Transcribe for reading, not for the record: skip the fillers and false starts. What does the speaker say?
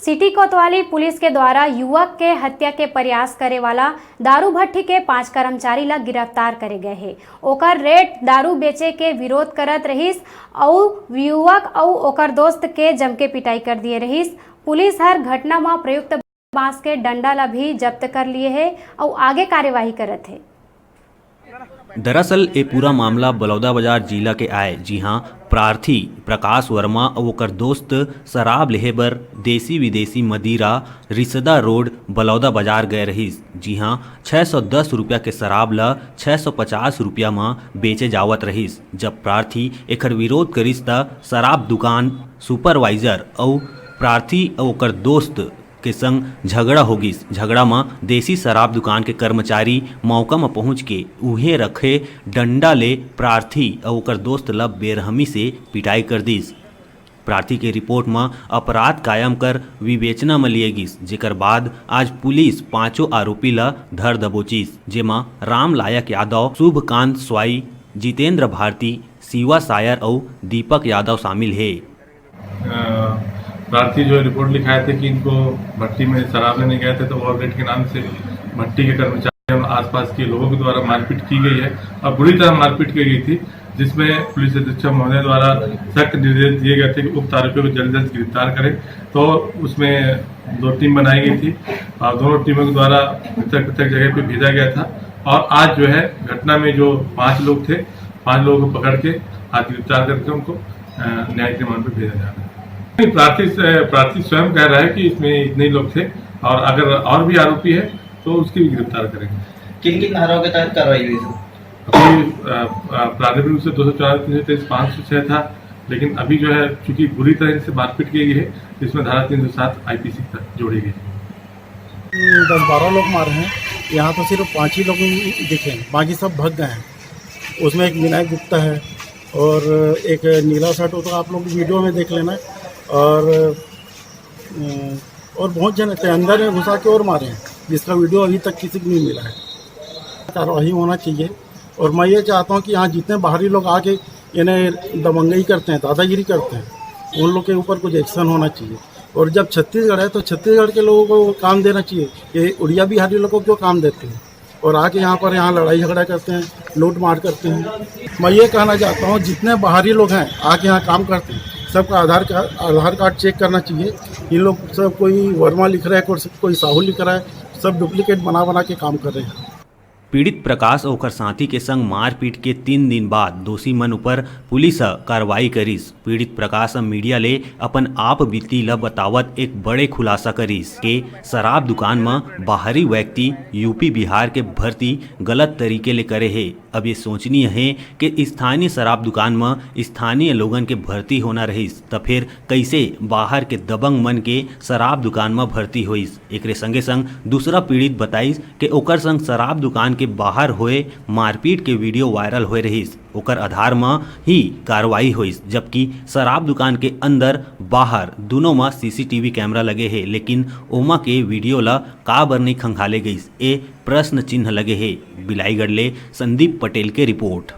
City कोतवाली police के द्वारा युवक के हत्या के प्रयास करे वाला दारू भट्टी के 5 कर्मचारी ला गिरफ्तार करे गए है। ओकर रेट दारू बेचे के विरोध करत रहीस और युवक और ओकर दोस्त के जम के पिटाई कर दिए रहीस। पुलिस हर घटना में प्रयुक्त बांस के डंडा ला भी जब्त कर लिए है और आगे कार्यवाही करत है। दरअसल ये पूरा मामला बलौदा बाजार जिला के आए, जी हाँ। प्रार्थी प्रकाश वर्मा और ओकर दोस्त शराब लेहे बर देसी विदेशी मदिरा रिसदा रोड बलौदा बाजार गए रहीस। जी हाँ, 610 रुपया के शराब ला 650 रुपया में बेचे जावत रहीस। जब प्रार्थी एकर विरोध करिस त शराब दुकान सुपरवाइजर और प्रार्थी और ओकर दोस्त के संग झगड़ा हो गिस। झगड़ा में देसी शराब दुकान के कर्मचारी मौका में पहुंच के उहे रखे डंडा ले प्रार्थी और ओकर दोस्त ला बेरहमी से पिटाई कर दिस। प्रार्थी के रिपोर्ट में अपराध कायम कर विवेचना में लिए गिस, जेकर बाद आज पुलिस 5 आरोपी ला धर दबोचिस, जेमा राम लायक यादव, शुभकांत स्वाई, जितेंद्र भारती, शिवा सायर और दीपक यादव शामिल है। प्रार्थी जो रिपोर्ट लिखाए थे कि इनको भट्टी में शराब लेने गए थे, तो ओवर रेट के नाम से भट्टी के कर्मचारी और आसपास के लोगों के द्वारा मारपीट की गई है और बुरी तरह मारपीट की गई थी, जिसमें पुलिस अधीक्षक महोदय द्वारा सख्त निर्देश दिए गए थे कि उक्त आरोपियों को जल्द से जल्द गिरफ्तार करें। तो उसमें 2 टीम बनाई गई थी और दोनों टीमों के द्वारा पृथक जगह पे भेजा गया था। और आज जो है घटना में जो 5 लोग थे, 5 लोगों को पकड़ के आज गिरफ्तार करके उनको न्यायिक रिमांड पे भेजा जा रहा है। प्रार्थी स्वयं कह रहा है कि इसमें इतने लोग थे और अगर और भी आरोपी है तो उसकी भी गिरफ्तार करेंगे। किन किन धाराओं के तहत कार्रवाई हुई थी? अभी प्राथमिक रूप से 204, 323, 506 था, लेकिन अभी जो है चूंकि बुरी तरह से मारपीट की गई है, इसमें धारा 307 IPC तक जोड़ी गई। 10-12 लोग मारे हैं, यहाँ तो सिर्फ 5 ही लोग दिखे, बाकी सब भाग गए हैं। उसमें एक विनायक गुप्ता है और एक नीला शर्ट हो, तो आप लोग वीडियो में देख लेना। और बहुत जन थे अंदर में घुसा के और मारे हैं, जिसका वीडियो अभी तक किसी को नहीं मिला है। कार्रवाई होना चाहिए और मैं ये चाहता हूँ कि यहाँ जितने बाहरी लोग आके इन्हें दबंगई करते हैं, दादागिरी करते हैं, उन लोग के ऊपर कुछ एक्शन होना चाहिए। और जब छत्तीसगढ़ है तो छत्तीसगढ़ के लोगों को काम देना चाहिए। ये उड़िया बिहारी लोगों को क्यों काम देते हैं और आके यहाँ लड़ाई झगड़ा करते हैं, लूट मार करते हैं। मैं ये कहना चाहता हूँ जितने बाहरी लोग हैं आके यहाँ काम करते हैं, सबका आधार कार्ड चेक करना चाहिए। ये लोग सब कोई वर्मा लिख रहा है, कोई साहू लिख रहा है, सब डुप्लीकेट बना के काम कर रहे हैं। पीड़ित प्रकाश और ओकर साथी के संग मारपीट के 3 दिन बाद दोषी मन ऊपर पुलिस कार्रवाई करिस। पीड़ित प्रकाश मीडिया ले अपन आप बीती ल बतावत एक बड़े खुलासा करिस के शराब दुकान में बाहरी व्यक्ति यूपी बिहार के भर्ती गलत तरीके ले करे है। अब ये सोचनीय है कि स्थानीय शराब दुकान में स्थानीय लोगन के भर्ती होना रहीस, तो फिर कैसे बाहर के दबंग मन के शराब दुकान में भर्ती होइस। एकरे संगे संग दूसरा पीड़ित बताइस कि ओकर संग शराब दुकान के बाहर होए मारपीट के वीडियो वायरल हो रहीस, ओकर आधार में ही कार्रवाई होइस। जबकि शराब दुकान के अंदर बाहर दोनों में CCTV कैमरा लगे है, लेकिन ओमा के वीडियो ला काबर नहीं खंगाले गईस, ए प्रश्न चिन्ह लगे है। बिलाईगढ़ ले संदीप पटेल के रिपोर्ट।